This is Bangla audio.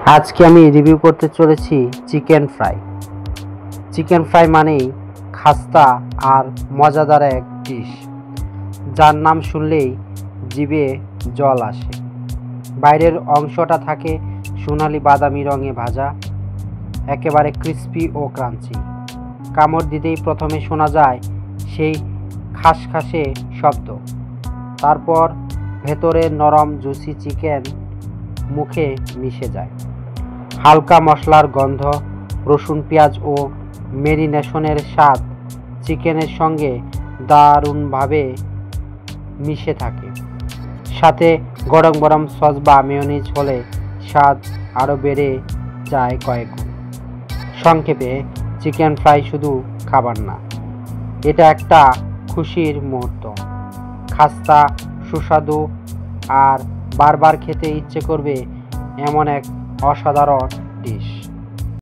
আজকে আমি রিভিউ করতে চলেছি চিকেন ফ্রাই। চিকেন ফ্রাই মানেই খাস্তা আর মজাদার এক ডিশ, যার নাম শুনলেই জিভে জল আসে। বাইরের অংশটা থাকে সোনালি বাদামি রঙে ভাজা, একেবারে ক্রিস্পি ও ক্রাঞ্চি। কামড় দিতেই প্রথমে শোনা যায় সেই খাসখাসে শব্দ, তারপর ভেতরের নরম জুসি চিকেন মুখে মিশে যায়। হালকা মশলার গন্ধ, রসুন পেঁয়াজ ও ম্যারিনেশনের স্বাদ চিকেনের সঙ্গে দারুণভাবে মিশে থাকে। সাথে গরম গরম সস বা মেয়োনিজ হলে স্বাদ আরও বেড়ে যায় কয়েক গুণ। সংক্ষেপে, চিকেন ফ্রাই শুধু খাবার না, এটা একটা খুশির মুহূর্ত। খাস্তা, সুস্বাদু আর বারবার খেতে ইচ্ছে করবে এমন এক অসাধারণ